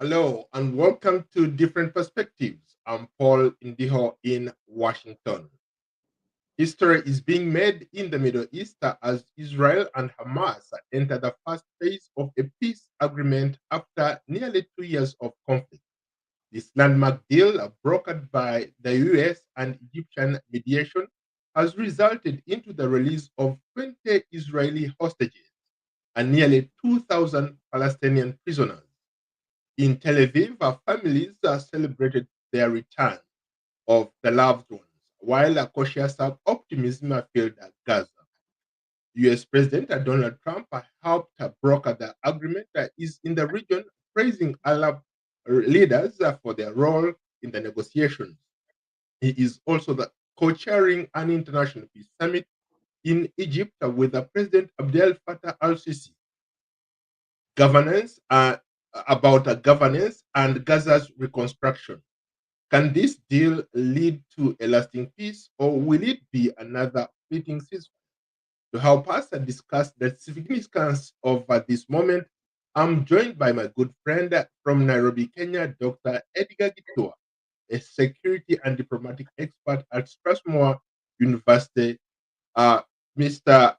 Hello and welcome to Different Perspectives. I'm Paul Indiho in Washington. History is being made in the Middle East as Israel and Hamas enter the first phase of a peace agreement after nearly 2 years of conflict. This landmark deal, brokered by the US and Egyptian mediation, has resulted into the release of 20 Israeli hostages and nearly 2,000 Palestinian prisoners. In Tel Aviv, families celebrated their return of the loved ones, while a cautious optimism filled Gaza. US President Donald Trump helped broker the agreement, is in the region praising Arab leaders for their role in the negotiations. He is also the co-chairing an international peace summit in Egypt with President Abdel Fattah al-Sisi. Governance about governance and Gaza's reconstruction. Can this deal lead to a lasting peace, or will it be another fleeting ceasefire? To help us discuss the significance of this moment, I'm joined by my good friend from Nairobi, Kenya, Dr. Edgar Gitua, a security and diplomatic expert at Strathmore University. Mr.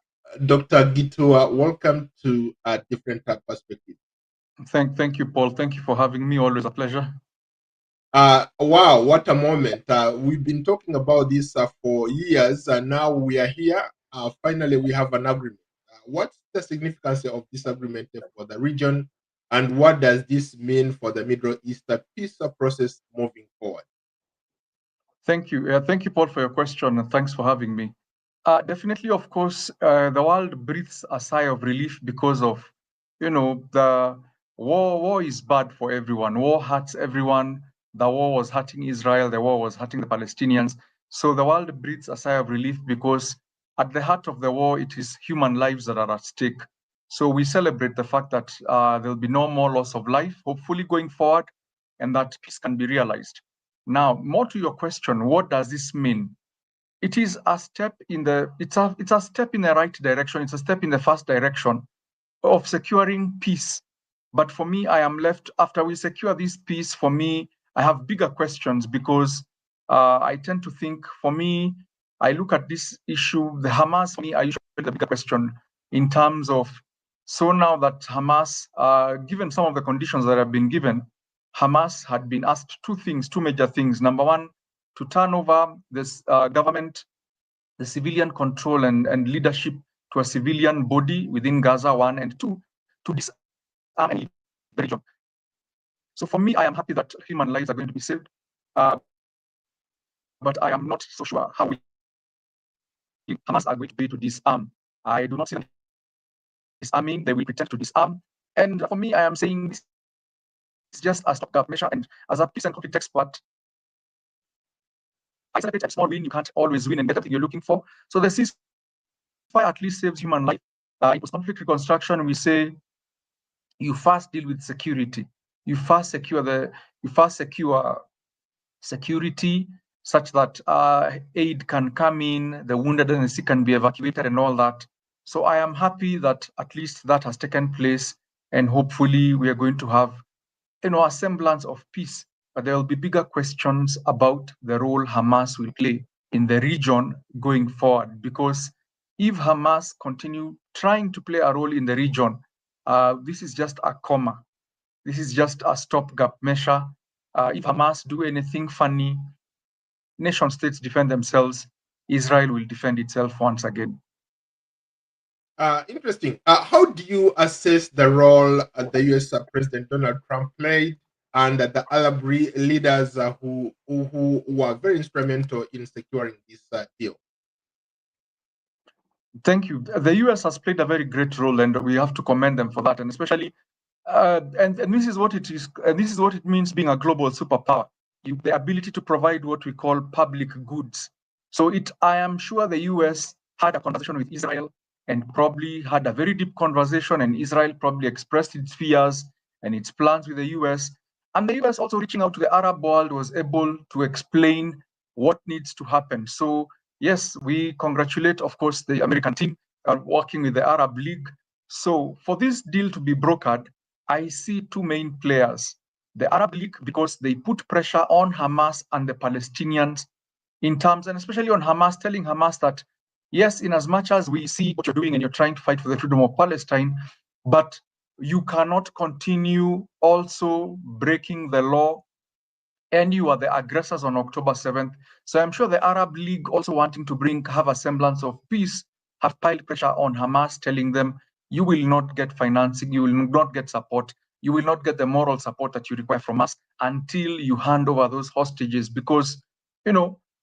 Dr. Gitua, welcome to a different perspective. Thank you, Paul. Thank you for having me. Always a pleasure. Wow, what a moment. We've been talking about this for years, and now we are here. Finally, we have an agreement. What's the significance of this agreement for the region, and what does this mean for the Middle East peace process moving forward? Thank you. Thank you, Paul, for your question, and thanks for having me. Definitely, of course, the world breathes a sigh of relief because of, the war is bad for everyone. War hurts everyone. The war was hurting Israel. The war was hurting the Palestinians. So the world breathes a sigh of relief because at the heart of the war, it is human lives that are at stake. So we celebrate the fact that there'll be no more loss of life, hopefully going forward, and that peace can be realized. Now, more to your question, what does this mean? It is a step in the it's a step in the right direction. It's a step in the first direction of securing peace. But for me, I am left after we secure this peace. For me, I have bigger questions because I tend to think. For me, I look at this issue. The Hamas, for me, I usually the bigger question in terms of. So now that Hamas, given some of the conditions that have been given, Hamas had been asked two major things. Number one, to turn over this government, the civilian control and leadership to a civilian body within Gaza, one, and two, to disarm any region. So for me, I am happy that human lives are going to be saved, but I am not so sure how Hamas are going to be to disarm. I do not see them disarming. They will pretend to disarm. And for me, I am saying this is just a stopgap measure. And as a peace and conflict expert, I celebrate a small win. You can't always win and get everything you're looking for. So the ceasefire at least saves human life. In post-conflict reconstruction, we say you first deal with security. You first secure security such that aid can come in, the wounded and the sick can be evacuated, and all that. So I am happy that at least that has taken place, and hopefully we are going to have, a semblance of peace. But there will be bigger questions about the role Hamas will play in the region going forward. Because if Hamas continue trying to play a role in the region, this is just a comma. This is just a stopgap measure. If Hamas do anything funny, nation states defend themselves. Israel will defend itself once again. Interesting. How do you assess the role the US President Donald Trump played and the Arab leaders who were very instrumental in securing this deal? Thank you. The US has played a very great role, and we have to commend them for that. And especially, and this is what it is. And this is what it means being a global superpower. the ability to provide what we call public goods. So I am sure the US had a conversation with Israel and probably had a very deep conversation, and Israel probably expressed its fears and its plans with the US. And the US also reaching out to the Arab world was able to explain what needs to happen. So yes, we congratulate, of course, the American team working with the Arab League. So for this deal to be brokered, I see two main players. The Arab League, because they put pressure on Hamas and the Palestinians in terms, and especially on Hamas, telling Hamas that, yes, in as much as we see what you're doing and you're trying to fight for the freedom of Palestine, but you cannot continue also breaking the law, and you are the aggressors on October 7th. So I'm sure the Arab League, also wanting to have a semblance of peace, have piled pressure on Hamas, telling them, you will not get financing, you will not get support, you will not get the moral support that you require from us until you hand over those hostages. Because,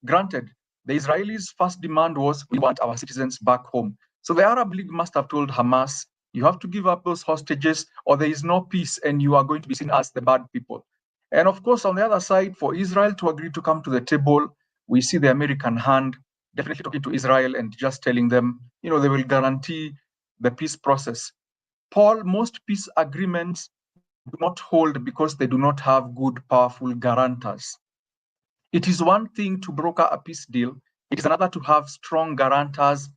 granted, the Israelis' first demand was, we want our citizens back home. So the Arab League must have told Hamas, you have to give up those hostages or there is no peace and you are going to be seen as the bad people. And of course, on the other side, for Israel to agree to come to the table, we see the American hand definitely talking to Israel and just telling them, they will guarantee the peace process. Paul, most peace agreements do not hold because they do not have good, powerful guarantors. It is one thing to broker a peace deal. It is another to have strong guarantors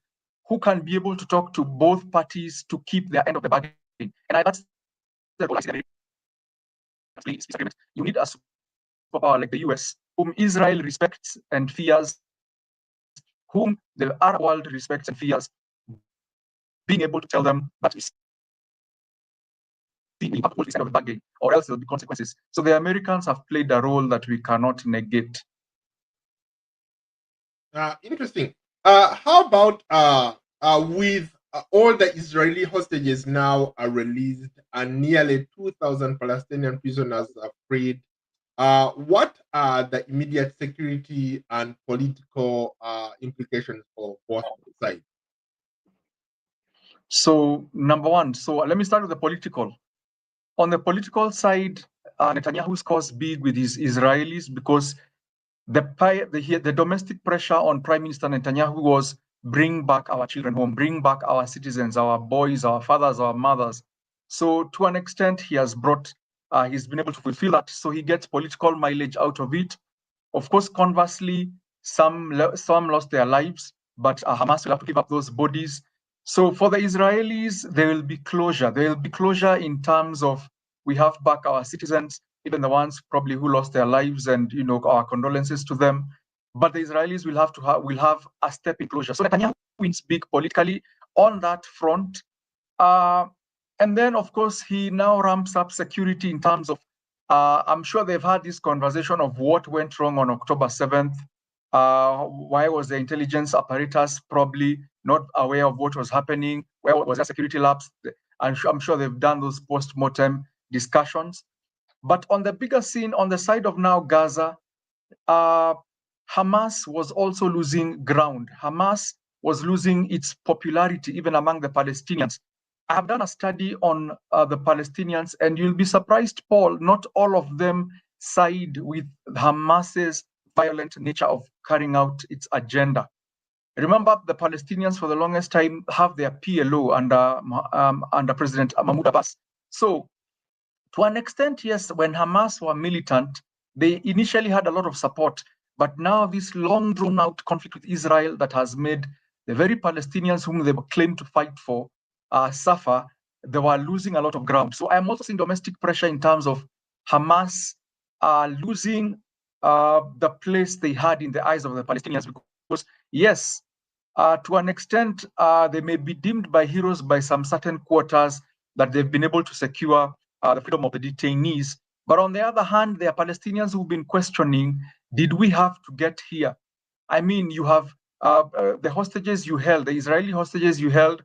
who can be able to talk to both parties to keep their end of the bargain. And that's the role I see peace agreement. You need a superpower like the US, whom Israel respects and fears, whom the Arab world respects and fears, being able to tell them that we will have to hold this end of the bargain, or else there will be consequences. So the Americans have played a role that we cannot negate. Interesting. How about with all the Israeli hostages now are released and nearly 2,000 Palestinian prisoners are freed? What are the immediate security and political implications for both sides? So, number one, let me start with the political. On the political side, Netanyahu scores big with his Israelis because the domestic pressure on Prime Minister Netanyahu was, bring back our children home, bring back our citizens, our boys, our fathers, our mothers. So to an extent, he's been able to fulfill that. So he gets political mileage out of it. Of course, conversely, some lost their lives, but Hamas will have to give up those bodies. So for the Israelis, there will be closure. There will be closure in terms of, we have back our citizens, even the ones probably who lost their lives, and our condolences to them. But the Israelis will have a step in closure. So Netanyahu wins big politically on that front. And then, of course, he now ramps up security in terms of, I'm sure they've had this conversation of what went wrong on October 7th. Why was the intelligence apparatus probably not aware of what was happening? Where was there security lapse? I'm sure they've done those post-mortem discussions. But on the bigger scene, on the side of now Gaza, Hamas was also losing ground. Hamas was losing its popularity even among the Palestinians. I have done a study on the Palestinians, and you'll be surprised, Paul, not all of them side with Hamas's violent nature of carrying out its agenda. Remember, the Palestinians for the longest time have their PLO under President Mahmoud Abbas. So to an extent, yes, when Hamas were militant, they initially had a lot of support. But now this long drawn out conflict with Israel that has made the very Palestinians whom they claim to fight for suffer, they were losing a lot of ground. So I'm also seeing domestic pressure in terms of Hamas losing the place they had in the eyes of the Palestinians. Because yes, to an extent, they may be deemed by heroes by some certain quarters that they've been able to secure the freedom of the detainees. But on the other hand, there are Palestinians who've been questioning, did we have to get here? I mean, you have the hostages you held, the Israeli hostages you held,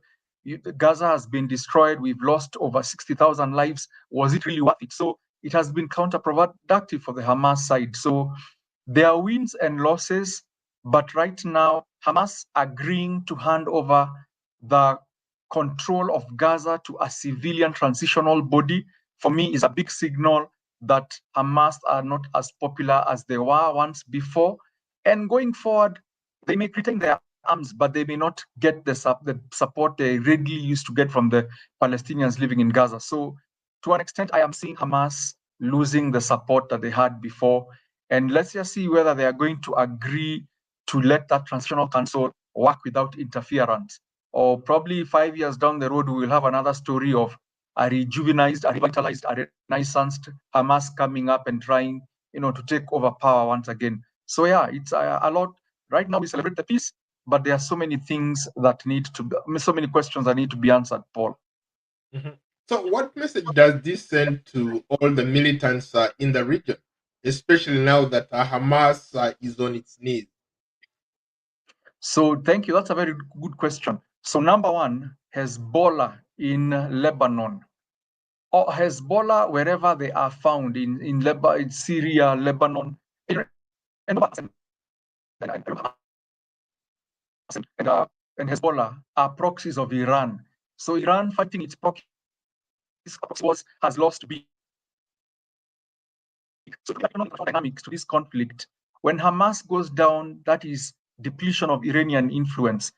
Gaza has been destroyed. We've lost over 60,000 lives. Was it really worth it? So it has been counterproductive for the Hamas side. So there are wins and losses, but right now, Hamas agreeing to hand over the control of Gaza to a civilian transitional body, for me, is a big signal that Hamas are not as popular as they were once before. And going forward, they may retain their arms, but they may not get the support they readily used to get from the Palestinians living in Gaza. So to an extent, I am seeing Hamas losing the support that they had before. And let's just see whether they are going to agree to let that transitional council work without interference. Or probably 5 years down the road, we will have another story of a rejuvenized, a revitalized, a renaissanced Hamas coming up and trying, to take over power once again. So yeah, it's a lot. Right now we celebrate the peace, but there are so many things that so many questions that need to be answered, Paul. Mm-hmm. So, what message does this send to all the militants in the region, especially now that Hamas is on its knees? So, thank you. That's a very good question. So, number one, Hezbollah in Lebanon, or Hezbollah wherever they are found in Syria, Lebanon, and Hezbollah are proxies of Iran. So Iran fighting its proxies has lost big. So dynamics to this conflict. When Hamas goes down, that is depletion of Iranian influence.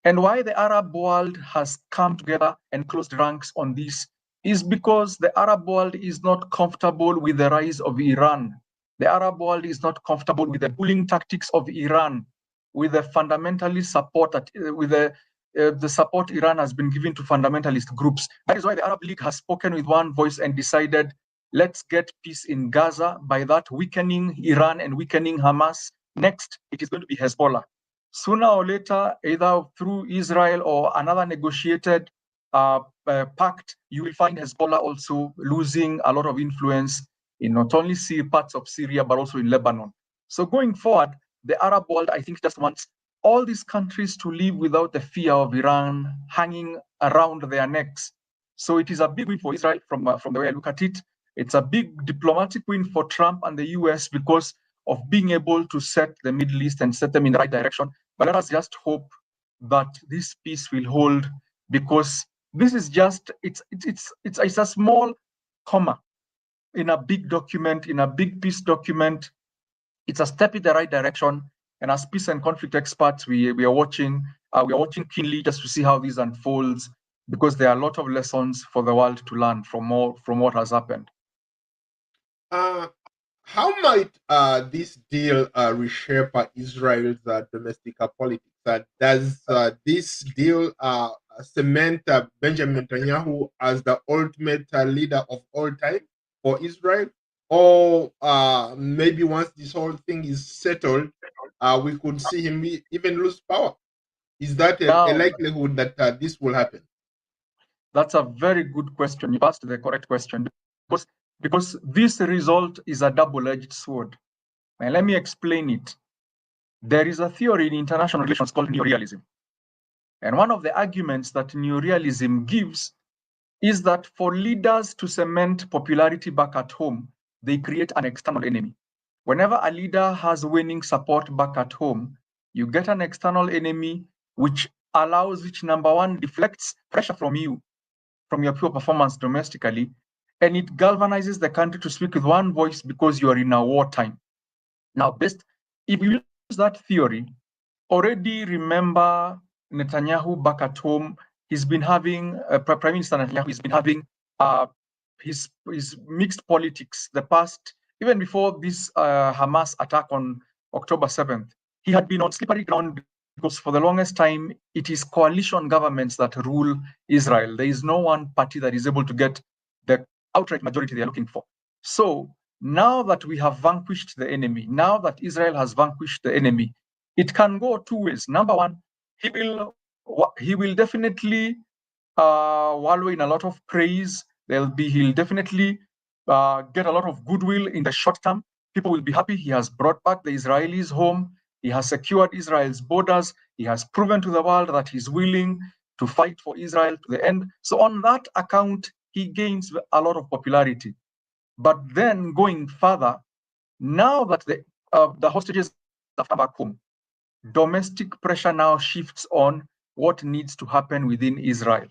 And why the Arab world has come together and closed ranks on this is because the Arab world is not comfortable with the rise of Iran. The Arab world is not comfortable with the bullying tactics of Iran, with the fundamentalist support that with the support Iran has been giving to fundamentalist groups. That is why the Arab League has spoken with one voice and decided, let's get peace in Gaza by that weakening Iran and weakening Hamas. Next, it is going to be Hezbollah. Sooner or later, either through Israel or another negotiated pact, you will find Hezbollah also losing a lot of influence in not only parts of Syria, but also in Lebanon. So going forward, the Arab world, I think, just wants all these countries to live without the fear of Iran hanging around their necks. So it is a big win for Israel from the way I look at it. It's a big diplomatic win for Trump and the US because of being able to set the Middle East and set them in the right direction. But let us just hope that this peace will hold, because this is just it's a small comma in a big document, in a big peace document. It's a step in the right direction. And as peace and conflict experts, we are watching keenly just to see how this unfolds, because there are a lot of lessons for the world to learn from what has happened. How might this deal reshape Israel's domestic politics? Does this deal cement Benjamin Netanyahu as the ultimate leader of all time for Israel? Or maybe once this whole thing is settled, we could see him even lose power? Is that a likelihood that this will happen? That's a very good question. You asked the correct question, because this result is a double-edged sword. And let me explain it. There is a theory in international relations called neorealism. And one of the arguments that neorealism gives is that for leaders to cement popularity back at home, they create an external enemy. Whenever a leader has winning support back at home, you get an external enemy which number one, deflects pressure from you, from your pure performance domestically, and it galvanizes the country to speak with one voice because you are in a wartime. Now, if you use that theory, already remember Netanyahu back at home. He's been having Prime Minister Netanyahu. He's been having his mixed politics. The past, even before this Hamas attack on October 7th, he had been on slippery ground because for the longest time it is coalition governments that rule Israel. There is no one party that is able to get the outright majority they are looking for. So now that we have vanquished the enemy, now that Israel has vanquished the enemy, it can go two ways. Number one, he will definitely wallow in a lot of praise. He'll definitely get a lot of goodwill in the short term. People will be happy. He has brought back the Israelis home. He has secured Israel's borders. He has proven to the world that he's willing to fight for Israel to the end. So on that account, he gains a lot of popularity. But then going further, now that the hostages have come back home, domestic pressure now shifts on what needs to happen within Israel.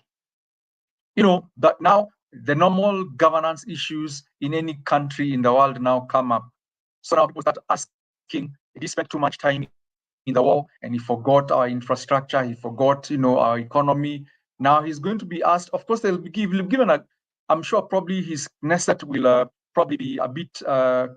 That now the normal governance issues in any country in the world now come up. So now people start asking, did he spend too much time in the war and he forgot our infrastructure, he forgot, our economy? Now he's going to be asked, of course, they'll be given I'm sure probably his Knesset will probably be a bit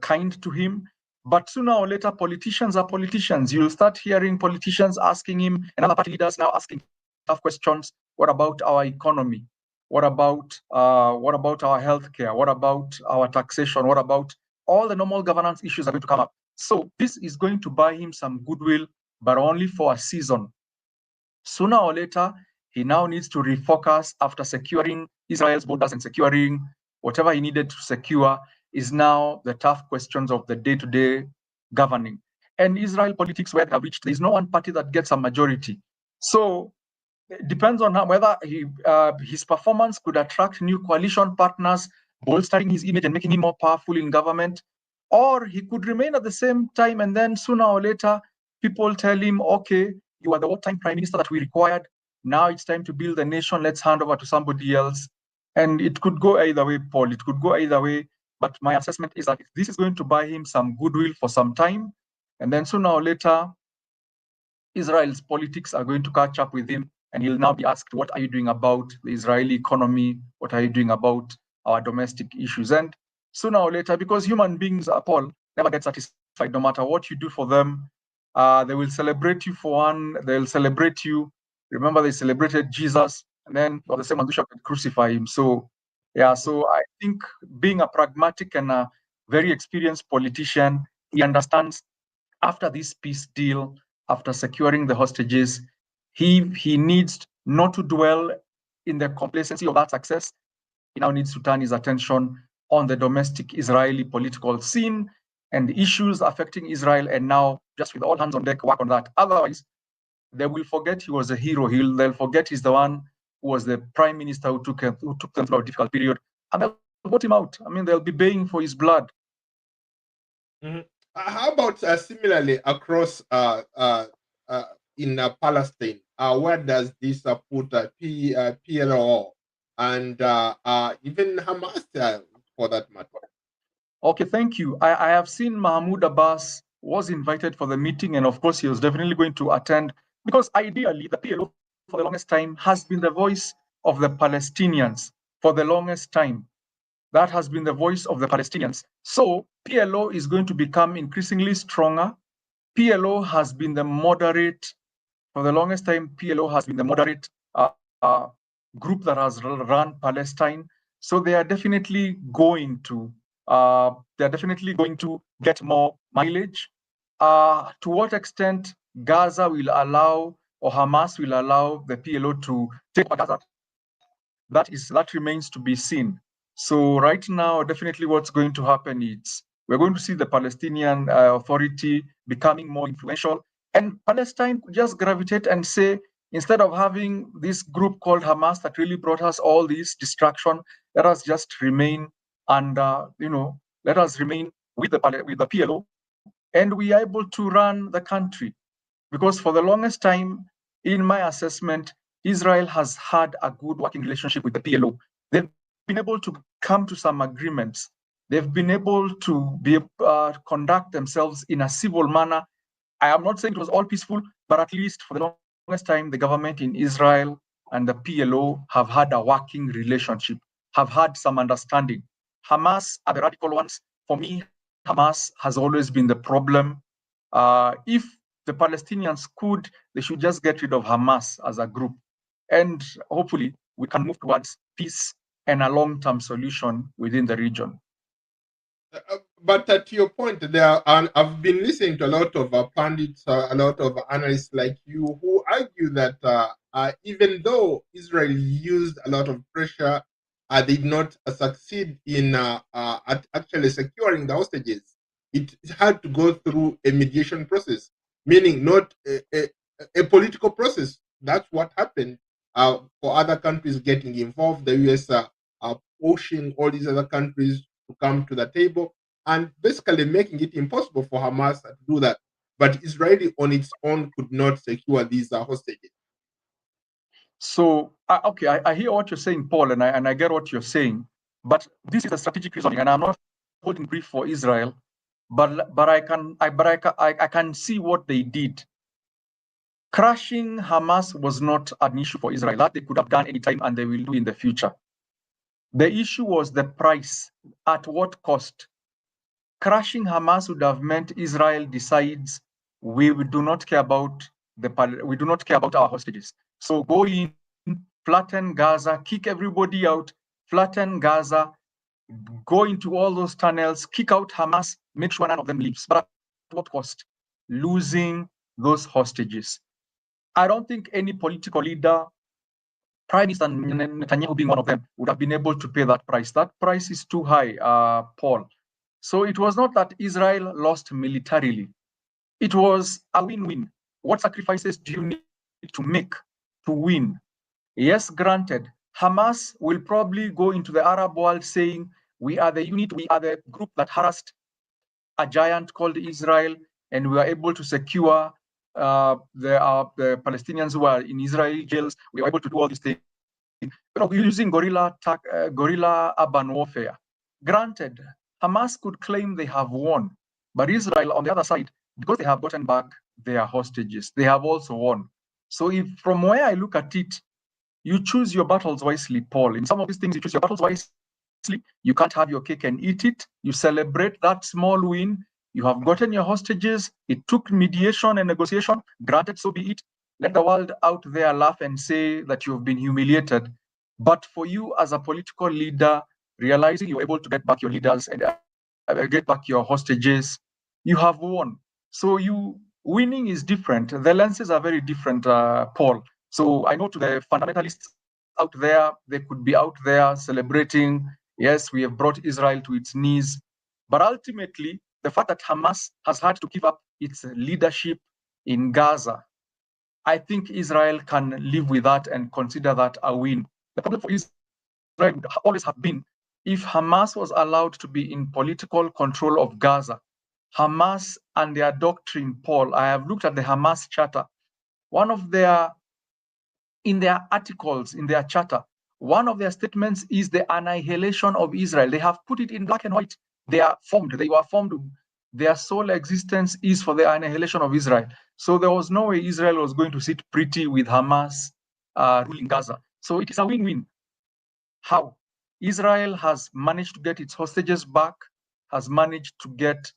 kind to him. But sooner or later, politicians are politicians. You'll start hearing politicians asking him, and other party leaders now asking tough questions. What about our economy? What about our healthcare? What about our taxation? What about all the normal governance issues are going to come up? So this is going to buy him some goodwill, but only for a season. Sooner or later, he now needs to refocus after securing Israel's borders and securing whatever he needed to secure is now the tough questions of the day-to-day governing. And Israel politics, where they have reached, there's no one party that gets a majority. So it depends on whether his performance could attract new coalition partners, bolstering his image and making him more powerful in government, or he could remain at the same time and then sooner or later people tell him, okay, you are the wartime prime minister that we required. Now it's time to build a nation. Let's hand over to somebody else. And it could go either way, Paul. It could go either way. But my assessment is that this is going to buy him some goodwill for some time. And then sooner or later, Israel's politics are going to catch up with him. And he'll now be asked, what are you doing about the Israeli economy? What are you doing about our domestic issues? And sooner or later, because human beings, Paul, never get satisfied, no matter what you do for them. They will celebrate you for one. They'll celebrate you. Remember, they celebrated Jesus, and then the same ones who could crucify him. So, yeah. So I think being a pragmatic and a very experienced politician, he understands after this peace deal, after securing the hostages, he needs not to dwell in the complacency of that success. He now needs to turn his attention on the domestic Israeli political scene and the issues affecting Israel, and now just with all hands on deck, work on that. Otherwise, they will forget he was a hero. They'll forget he's the one who was the prime minister who took them through a difficult period, and they'll vote him out. I mean, they'll be baying for his blood. Mm-hmm. How about similarly across in Palestine? Where does this put PLO and even Hamas for that matter? Okay, thank you. I have seen Mahmoud Abbas was invited for the meeting, and of course he was definitely going to attend, because ideally the PLO for the longest time has been the voice of the Palestinians for the longest time. That has been the voice of the Palestinians. So PLO is going to become increasingly stronger. PLO has been the moderate, for the longest time, PLO has been the moderate group that has run Palestine. So they are definitely going to get more mileage. To what extent Gaza will allow, or Hamas will allow, the PLO to take over Gaza, that remains to be seen. So right now, definitely what's going to happen is we're going to see the Palestinian Authority becoming more influential, and Palestine could just gravitate and say, instead of having this group called Hamas that really brought us all this destruction, let us just remain under, let us remain with the PLO, and we are able to run the country. Because for the longest time, in my assessment, Israel has had a good working relationship with the PLO. They've been able to come to some agreements. They've been able to conduct themselves in a civil manner. I am not saying it was all peaceful, but at least for the longest time, the government in Israel and the PLO have had a working relationship, have had some understanding. Hamas are the radical ones. For me, Hamas has always been the problem. If the Palestinians could, they should just get rid of Hamas as a group. And hopefully we can move towards peace and a long-term solution within the region. But to your point, I've been listening to a lot of pundits, a lot of analysts like you, who argue that even though Israel used a lot of pressure, they did not succeed in actually securing the hostages. It had to go through a mediation process, meaning not a political process. That's what happened for other countries getting involved. The US pushing all these other countries to come to the table and basically making it impossible for Hamas to do that. But Israel on its own could not secure these hostages. So, okay, I hear what you're saying, Paul, and I get what you're saying. But this is a strategic reasoning, and I'm not holding brief for Israel, but I can see what they did. Crashing Hamas was not an issue for Israel. That they could have done anytime, and they will do in the future. The issue was the price. At what cost? Crashing Hamas would have meant Israel decides we do not care about our hostages. So go in, flatten Gaza, kick everybody out, flatten Gaza, go into all those tunnels, kick out Hamas, make sure none of them leaves. But at what cost? Losing those hostages. I don't think any political leader, Prime Minister Netanyahu being one of them, would have been able to pay that price. That price is too high, Paul. So it was not that Israel lost militarily. It was a win-win. What sacrifices do you need to make to win? Yes, granted, Hamas will probably go into the Arab world saying, we are the unit, we are the group that harassed a giant called Israel, and we are able to secure the Palestinians who are in Israeli jails. We were able to do all these things. Using guerrilla urban warfare. Granted, Hamas could claim they have won, but Israel, on the other side, because they have gotten back their hostages, they have also won. So if from where I look at it, you choose your battles wisely, Paul. In some of these things, you choose your battles wisely. You can't have your cake and eat it. You celebrate that small win. You have gotten your hostages. It took mediation and negotiation. Granted, so be it. Let the world out there laugh and say that you've been humiliated. But for you as a political leader, realizing you're able to get back your leaders and get back your hostages, you have won. So winning is different. The lenses are very different, Paul. So I know to the fundamentalists out there, they could be out there celebrating, yes, we have brought Israel to its knees. But ultimately, the fact that Hamas has had to give up its leadership in Gaza, I think Israel can live with that and consider that a win. The problem for Israel would always have been if Hamas was allowed to be in political control of Gaza. Hamas and their doctrine, Paul, I have looked at the Hamas charter. In their articles, in their charter, one of their statements is the annihilation of Israel. They have put it in black and white. They were formed. Their sole existence is for the annihilation of Israel. So there was no way Israel was going to sit pretty with Hamas ruling Gaza. So it is a win-win. How? Israel has managed to get its hostages back, has managed to get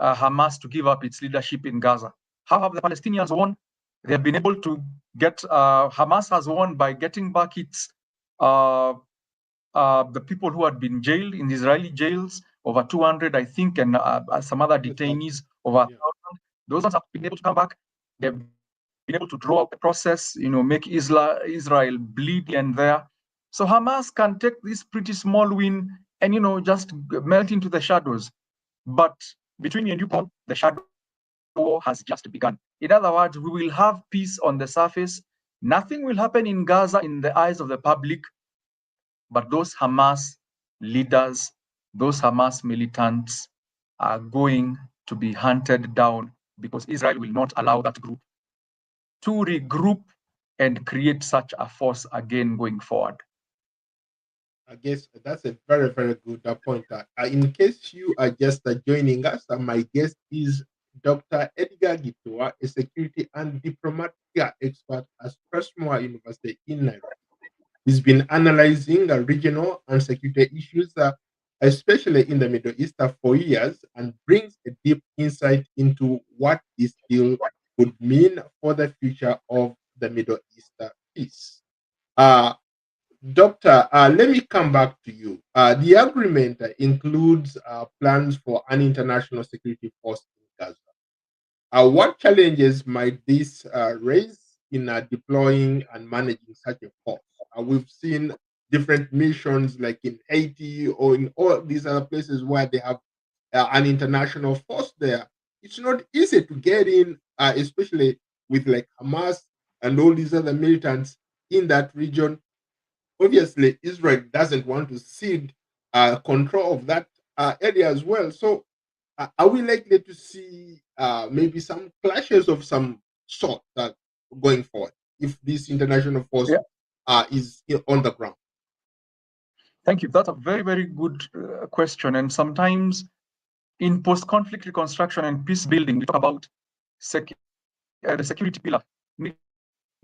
Hamas to give up its leadership in Gaza. How have the Palestinians won? They have been able to get, Hamas has won by getting back its, the people who had been jailed in Israeli jails, over 200, I think, and some other detainees, over 1,000. Those ones have been able to come back. They've been able to draw out the process, make Israel bleed and there. So Hamas can take this pretty small win and, just melt into the shadows. But between me and you, Paul, the shadow war has just begun. In other words, we will have peace on the surface. Nothing will happen in Gaza in the eyes of the public, but those Hamas leaders, those Hamas militants are going to be hunted down because Israel will not allow that group to regroup and create such a force again going forward. I guess that's a very, very good point. In case you are just joining us, my guest is Dr. Edgar Gitua, a security and diplomatic expert at Strathmore University in Nairobi. He's been analyzing regional and security issues, especially in the Middle East, for years, and brings a deep insight into what this deal would mean for the future of the Middle East peace. Doctor, let me come back to you. The agreement includes plans for an international security force in Gaza. What challenges might this raise in deploying and managing such a force? We've seen different missions like in Haiti or in all these other places where they have an international force there. It's not easy to get in, especially with like Hamas and all these other militants in that region. Obviously, Israel doesn't want to cede control of that area as well. So, are we likely to see maybe some clashes of some sort going forward if this international force is on the ground? Thank you. That's a very, very good question. And sometimes in post-conflict reconstruction and peace building, we talk about the security pillar, making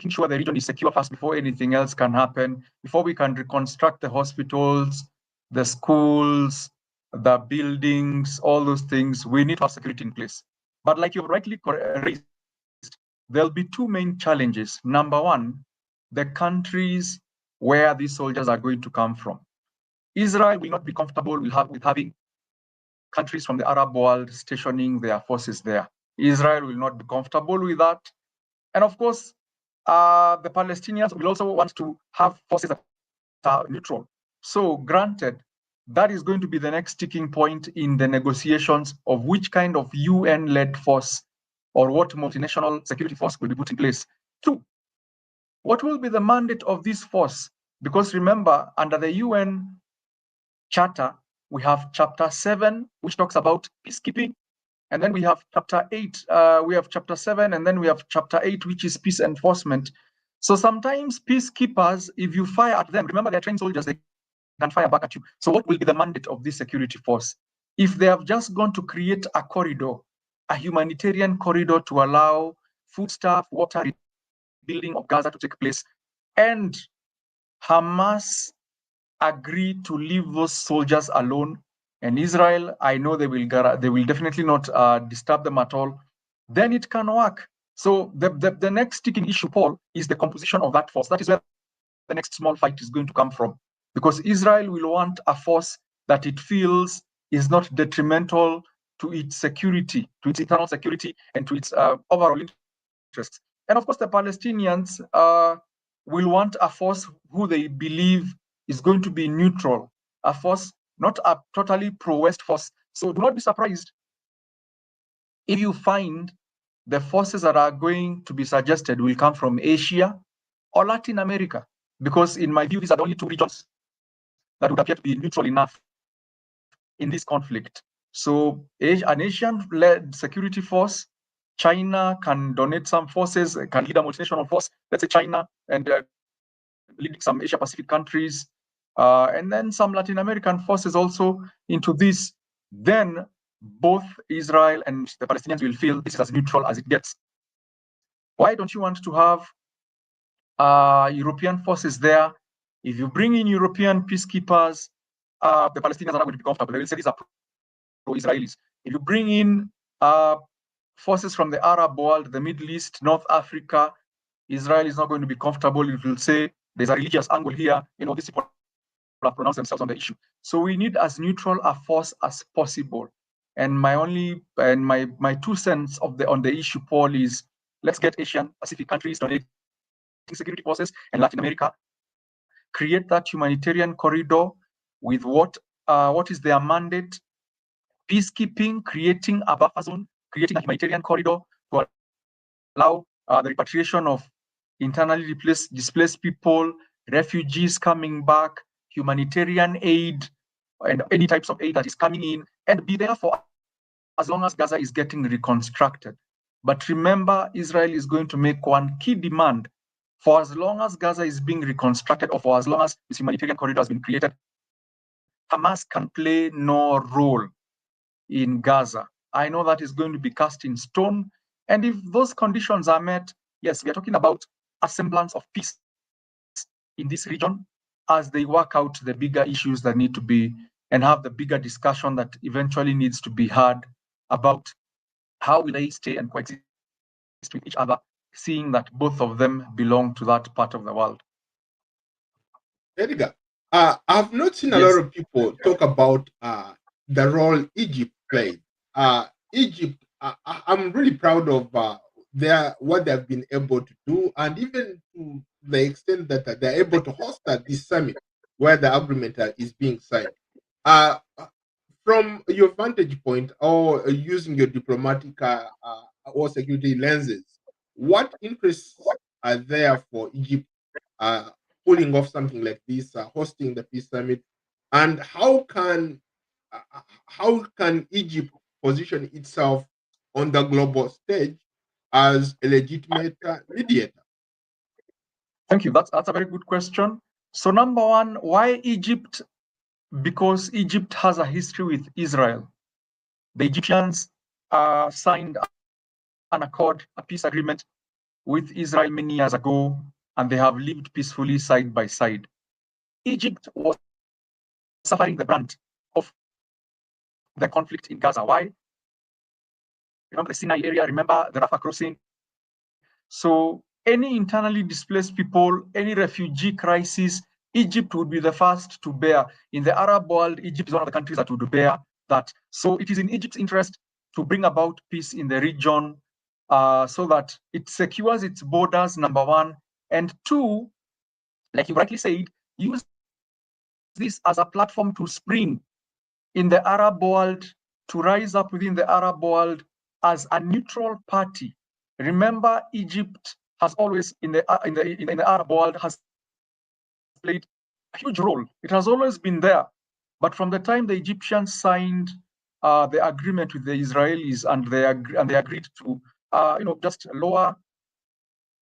sure the region is secure first before anything else can happen, before we can reconstruct the hospitals, the schools, the buildings, all those things. We need to have security in place. But like you've rightly raised, there'll be two main challenges. Number one, the countries where these soldiers are going to come from. Israel will not be comfortable with having countries from the Arab world stationing their forces there. Israel will not be comfortable with that. And of course, the Palestinians will also want to have forces that are neutral. So granted, that is going to be the next sticking point in the negotiations of which kind of UN-led force or what multinational security force will be put in place. Two, what will be the mandate of this force? Because remember, under the UN Charter, we have Chapter 7, which talks about peacekeeping. And then we have Chapter 8, we have Chapter 7, and then we have Chapter 8, which is peace enforcement. So sometimes peacekeepers, if you fire at them, remember they're trained soldiers, they can fire back at you. So what will be the mandate of this security force? If they have just gone to create a corridor, a humanitarian corridor to allow foodstuff, water, rebuilding of Gaza to take place, and Hamas agreed to leave those soldiers alone, and Israel, I know they will definitely not disturb them at all, then it can work. So the next sticking issue, Paul, is the composition of that force. That is where the next small fight is going to come from, because Israel will want a force that it feels is not detrimental to its security, to its internal security, and to its overall interests. And of course, the Palestinians will want a force who they believe is going to be neutral, a force, not a totally pro-West force. So do not be surprised if you find the forces that are going to be suggested will come from Asia or Latin America, because in my view, these are the only two regions that would appear to be neutral enough in this conflict. So an Asian-led security force, China can donate some forces, can lead a multinational force, let's say China, and leading some Asia-Pacific countries, and then some Latin American forces also into this. Then both Israel and the Palestinians will feel this is as neutral as it gets. Why don't you want to have European forces there? If you bring in European peacekeepers, the Palestinians are not going to be comfortable. They will say these are pro-Israelis. If you bring in forces from the Arab world, the Middle East, North Africa, Israel is not going to be comfortable. It will say there's a religious angle here. These people have pronounced themselves on the issue. So we need as neutral a force as possible. And my 2 cents on the issue, Paul, is let's get Asian Pacific countries donating security forces, and Latin America create that humanitarian corridor with what is their mandate: peacekeeping, creating a buffer zone, creating a humanitarian corridor to allow the repatriation of internally displaced people, refugees coming back, humanitarian aid, and any types of aid that is coming in, and be there for as long as Gaza is getting reconstructed. But remember, Israel is going to make one key demand: for as long as Gaza is being reconstructed, or for as long as this humanitarian corridor has been created, Hamas can play no role in Gaza. I know that is going to be cast in stone. And if those conditions are met, yes, we are talking about a semblance of peace in this region as they work out the bigger issues that need to be, and have the bigger discussion that eventually needs to be had about how will they stay and coexist with each other, seeing that both of them belong to that part of the world. Edgar, I've not seen a Yes. lot of people talk about the role Egypt played. Egypt, I'm really proud of what they've been able to do, and even to the extent that they're able to host this summit where the agreement is being signed. Uh, from your vantage point, or using your diplomatic or security lenses, what interests are there for Egypt pulling off something like this, hosting the peace summit, and how can Egypt position itself on the global stage as a legitimate mediator? Thank you. That's a very good question. So number one, why Egypt because Egypt has a history with Israel. The Egyptians signed an accord, a peace agreement with Israel many years ago, and they have lived peacefully side by side. Egypt was suffering the brunt of the conflict in Gaza. Why? Remember the Sinai area, remember the Rafah crossing. So any internally displaced people, any refugee crisis, Egypt would be the first to bear. In the Arab world, Egypt is one of the countries that would bear that. So it is in Egypt's interest to bring about peace in the region so that it secures its borders, number one. And two, like you rightly said, use this as a platform to spring in the Arab world, to rise up within the Arab world as a neutral party. Remember, Egypt has always in the Arab world has played a huge role. It has always been there. But from the time the Egyptians signed the agreement with the Israelis and they agreed to just lower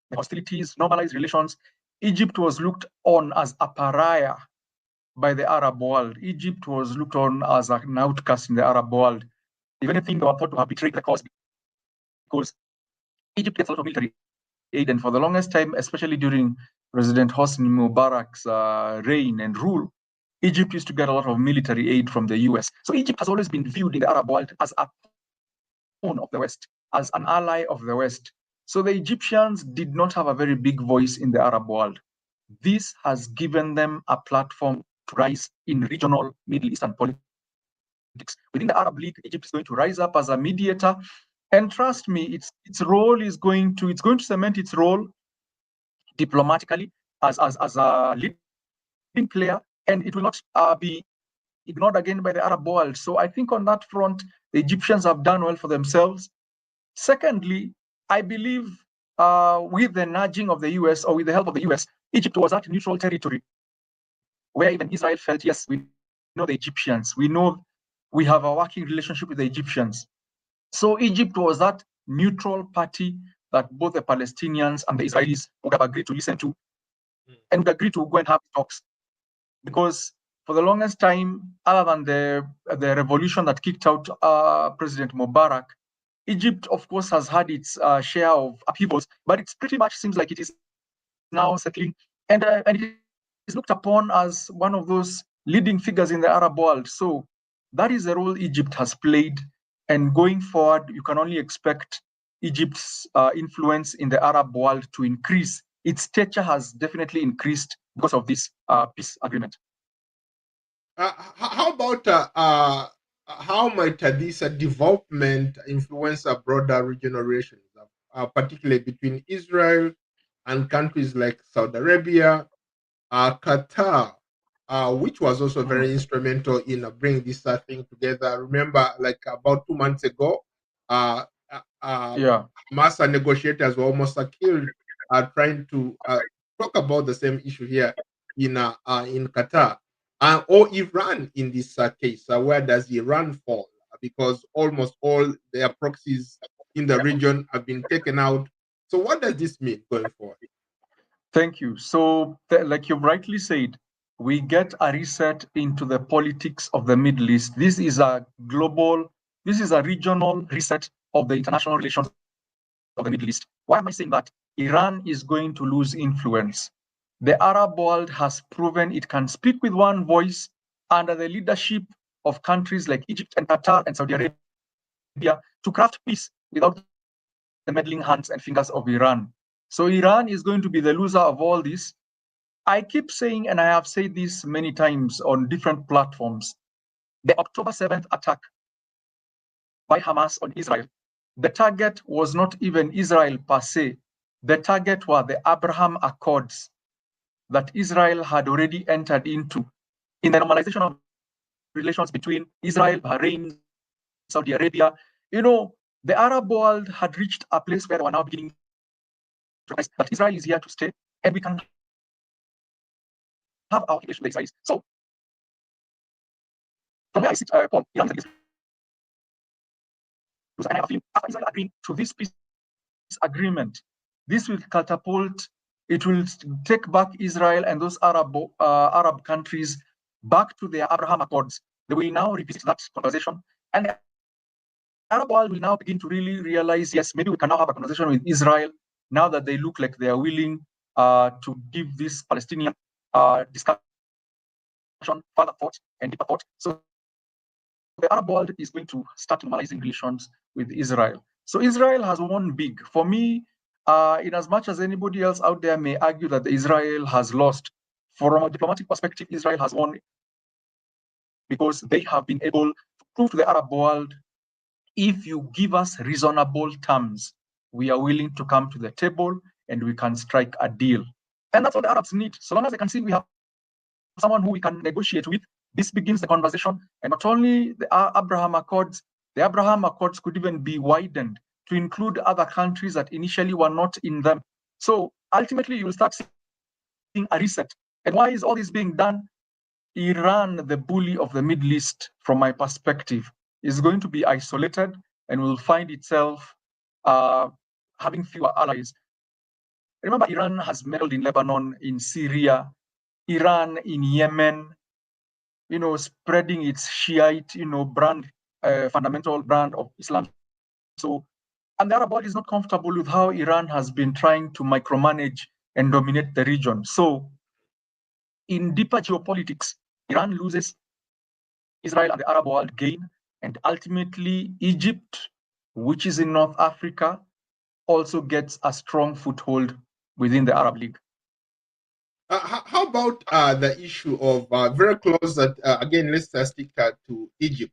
the hostilities, normalize relations, Egypt was looked on as a pariah by the Arab world. Egypt was looked on as an outcast in the Arab world. If anything, they were thought to have betrayed the cause because Egypt gets a lot of military aid, and for the longest time, especially during President Hosni Mubarak's reign and rule, Egypt used to get a lot of military aid from the US. So Egypt has always been viewed in the Arab world as a pawn of the West, as an ally of the West. So the Egyptians did not have a very big voice in the Arab world. This has given them a platform to rise in regional Middle Eastern politics. Within the Arab League, Egypt is going to rise up as a mediator. And trust me, its role is going to cement its role diplomatically as a leading player, and it will not be ignored again by the Arab world. So I think on that front, the Egyptians have done well for themselves. Secondly, I believe with the nudging of the US or with the help of the US, Egypt was at neutral territory where even Israel felt, yes, we know the Egyptians. We know we have a working relationship with the Egyptians. So Egypt was that neutral party that both the Palestinians and the Israelis would have agreed to listen to and would agree to go and have talks. Because for the longest time, other than the revolution that kicked out President Mubarak, Egypt, of course, has had its share of upheavals, but it pretty much seems like it is now settling, and it is looked upon as one of those leading figures in the Arab world. So that is the role Egypt has played, and going forward, you can only expect Egypt's influence in the Arab world to increase. Its stature has definitely increased because of this peace agreement. How about how might this development influence a broader regional relations, particularly between Israel and countries like Saudi Arabia, Qatar, which was also very instrumental in bringing this thing together? Remember, like about 2 months ago, Hamas negotiators were almost killed trying to talk about the same issue here in Qatar. Or Iran in this case. Where does Iran fall? Because almost all their proxies in the region have been taken out. So what does this mean going forward? Thank you. So, like you rightly said, we get a reset into the politics of the Middle East. This is a regional reset of the international relations of the Middle East. Why am I saying that? Iran is going to lose influence. The Arab world has proven it can speak with one voice under the leadership of countries like Egypt and Qatar and Saudi Arabia to craft peace without the meddling hands and fingers of Iran. So Iran is going to be the loser of all this. I keep saying, and I have said this many times on different platforms, the October 7th attack by Hamas on Israel, the target was not even Israel per se. The target were the Abraham Accords that Israel had already entered into in the normalization of relations between Israel, Bahrain, Saudi Arabia. The Arab world had reached a place where they were now beginning to realize that Israel is here to stay, and we can have our relations with the Israelis. So, from where I sit, Paul, Iran is and I feel after Israel agreeing to this peace agreement, this will catapult. It will take back Israel and those Arab countries back to their Abraham Accords. They will now revisit that conversation, and the Arab world will now begin to really realize, yes, maybe we can now have a conversation with Israel now that they look like they are willing to give this Palestinian discussion further thought and deeper thought. So the Arab world is going to start normalizing relations with Israel. So Israel has won big. For me, in as much as anybody else out there may argue that Israel has lost, from a diplomatic perspective, Israel has won because they have been able to prove to the Arab world, if you give us reasonable terms, we are willing to come to the table and we can strike a deal. And that's what the Arabs need. So long as they can see we have someone who we can negotiate with, this begins the conversation. And not only the Abraham Accords could even be widened to include other countries that initially were not in them. So ultimately, you will start seeing a reset. And why is all this being done? Iran, the bully of the Middle East, from my perspective, is going to be isolated and will find itself having fewer allies. Remember, Iran has meddled in Lebanon, in Syria, Iran in Yemen, spreading its Shiite, brand, fundamental brand of Islam. So, and the Arab world is not comfortable with how Iran has been trying to micromanage and dominate the region. So, in deeper geopolitics, Iran loses, Israel and the Arab world gain, and ultimately Egypt, which is in North Africa, also gets a strong foothold within the Arab League. How about the issue of very close that again, let's stick to Egypt.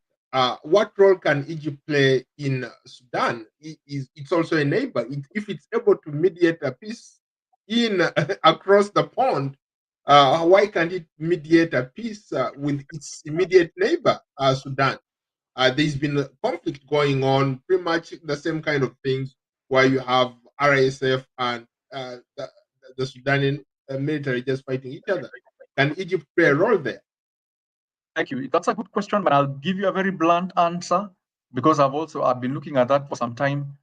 What role can Egypt play in Sudan? It's also a neighbor. If it's able to mediate a peace in across the pond, why can't it mediate a peace with its immediate neighbor, Sudan? There's been a conflict going on, pretty much the same kind of things, where you have RSF and the Sudanian military just fighting each other. Can Egypt play a role there? Thank you. That's a good question, but I'll give you a very blunt answer because I've been looking at that for some time.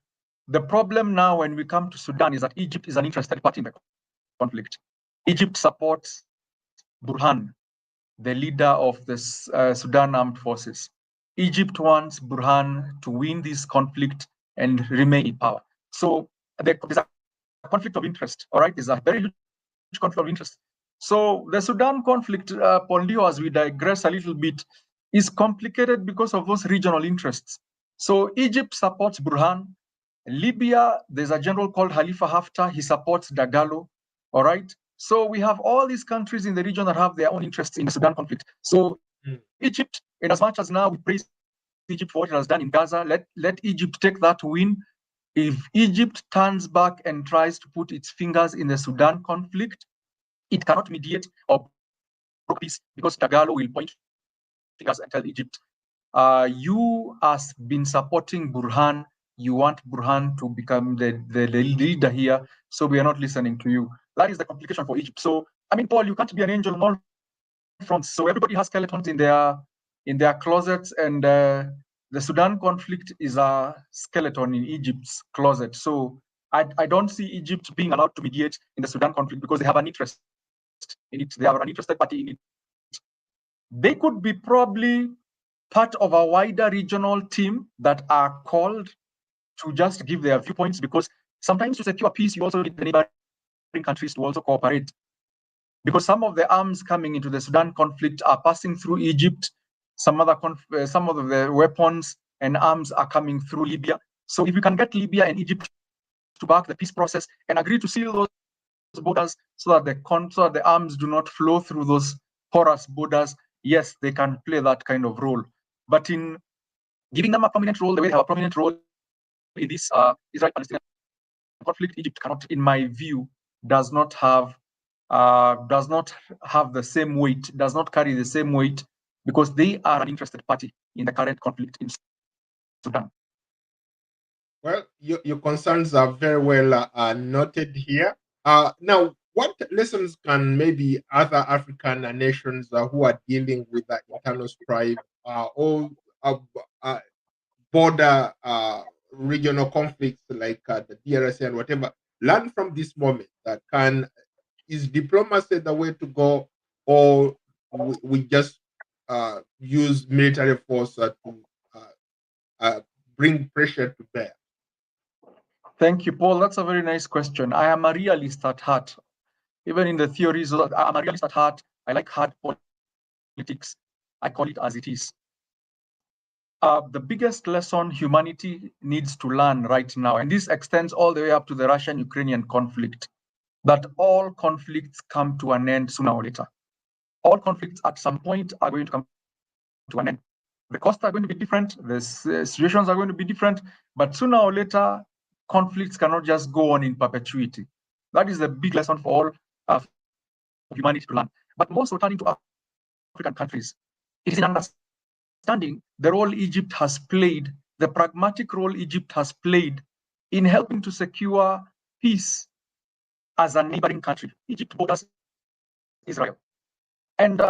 The problem now when we come to Sudan is that Egypt is an interested party in the conflict. Egypt supports Burhan, the leader of the Sudan Armed Forces. Egypt wants Burhan to win this conflict and remain in power. So there's a conflict of interest, all right? There's a very huge conflict of interest. So the Sudan conflict, Pondio, as we digress a little bit, is complicated because of those regional interests. So Egypt supports Burhan. Libya, there's a general called Khalifa Haftar. He supports Dagalo, all right? So we have all these countries in the region that have their own interests in the Sudan conflict. So Egypt, in as much as now we praise Egypt for what it has done in Gaza, let Egypt take that win. If Egypt turns back and tries to put its fingers in the Sudan conflict, it cannot mediate or broke peace because Dagalo will point fingers and tell Egypt, you has been supporting Burhan. You want Burhan to become the leader here, so we are not listening to you. That is the complication for Egypt. So, I mean, Paul, you can't be an angel on all fronts. So everybody has skeletons in their closets, and the Sudan conflict is a skeleton in Egypt's closet. So I don't see Egypt being allowed to mediate in the Sudan conflict because they have an interest in it. They are an interested party in it. They could be probably part of a wider regional team that are called to just give their viewpoints, because sometimes to secure peace, you also need the neighboring countries to also cooperate. Because some of the arms coming into the Sudan conflict are passing through Egypt, some of the weapons and arms are coming through Libya. So if we can get Libya and Egypt to back the peace process and agree to seal those borders so that the arms do not flow through those porous borders, yes, they can play that kind of role. But in giving them a prominent role, the way they have a prominent role in this Israel-Palestinian conflict, Egypt cannot, in my view, does not have the same weight, does not carry the same weight, because they are an interested party in the current conflict in Sudan. Well, your concerns are very well noted here. Now, what lessons can maybe other African nations who are dealing with internal strife or border regional conflicts like the DRC and whatever learn from this moment? Is diplomacy the way to go, or we just use military force to bring pressure to bear? Thank you, Paul. That's a very nice question. I am a realist at heart. Even in the theories, I'm a realist at heart. I like hard politics. I call it as it is. The biggest lesson humanity needs to learn right now, and this extends all the way up to the Russian-Ukrainian conflict, that all conflicts come to an end sooner or later. All conflicts at some point are going to come to an end. The costs are going to be different, the situations are going to be different, but sooner or later, conflicts cannot just go on in perpetuity. That is the big lesson for all humanity to learn. But more so, turning to African countries, it is in understanding the role Egypt has played, the pragmatic role Egypt has played in helping to secure peace as a neighboring country. Egypt borders Israel. And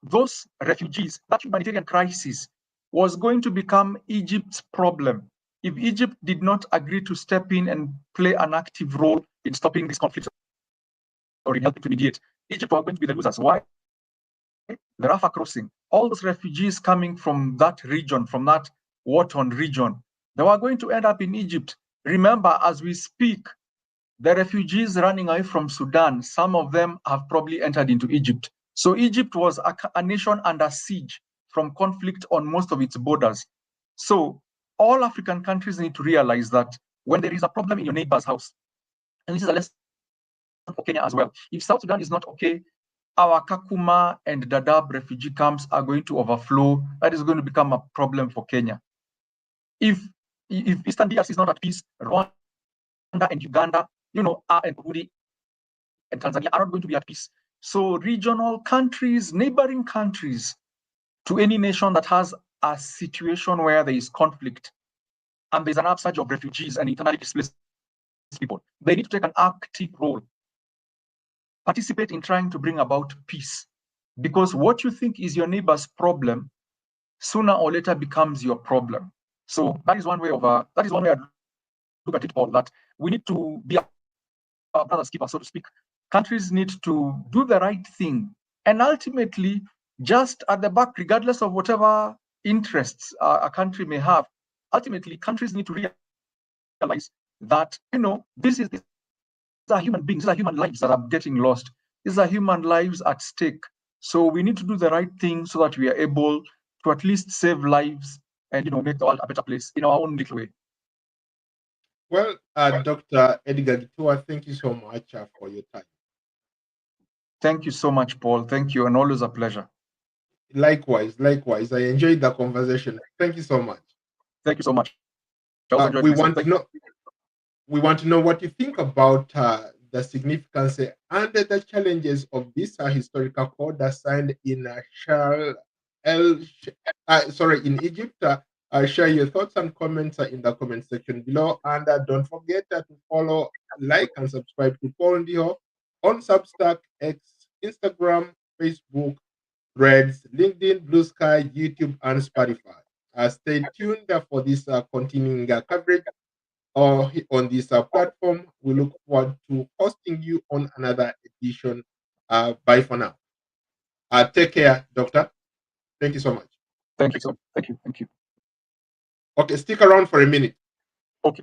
those refugees, that humanitarian crisis, was going to become Egypt's problem if Egypt did not agree to step in and play an active role in stopping this conflict or in helping to mediate. Egypt was going to be the losers. Why? The Rafah crossing, all those refugees coming from that region, from that war-torn region, they were going to end up in Egypt. Remember, as we speak, the refugees running away from Sudan, some of them have probably entered into Egypt. So Egypt was a nation under siege from conflict on most of its borders. So all African countries need to realize that when there is a problem in your neighbor's house, and this is a lesson for Kenya as well, if South Sudan is not okay, our Kakuma and Dadaab refugee camps are going to overflow. That is going to become a problem for Kenya. If Eastern DRC is not at peace, Rwanda and Uganda, and Burundi and Tanzania are not going to be at peace. So regional countries, neighboring countries to any nation that has a situation where there is conflict and there's an upsurge of refugees and internally displaced people, they need to take an active role, participate in trying to bring about peace. Because what you think is your neighbor's problem, sooner or later becomes your problem. So that is one way I look at it, Paul, that we need to be our brother's keeper, so to speak. Countries need to do the right thing. And ultimately, just at the back, regardless of whatever interests a country may have, ultimately, countries need to realize that, these are human beings, these are human lives that are getting lost. These are human lives at stake. So we need to do the right thing so that we are able to at least save lives and, make the world a better place in our own little way. Well, Dr. Edgar Gitua, thank you so much for your time. Thank you so much, Paul. Thank you, and always a pleasure. Likewise. I enjoyed the conversation. Thank you so much. Thank you so much. We want to know what you think about the significance and the challenges of this historical code signed in in Egypt. Share your thoughts and comments in the comment section below, and don't forget to follow, like, and subscribe to Paul Ndiho on Substack, X, Instagram, Facebook, Threads, LinkedIn, Blue Sky, YouTube, and Spotify. Stay tuned for this continuing coverage on this platform. We look forward to hosting you on another edition. Bye for now. Take care, Doctor. Thank you so much. Thank you. Okay, stick around for a minute. Okay.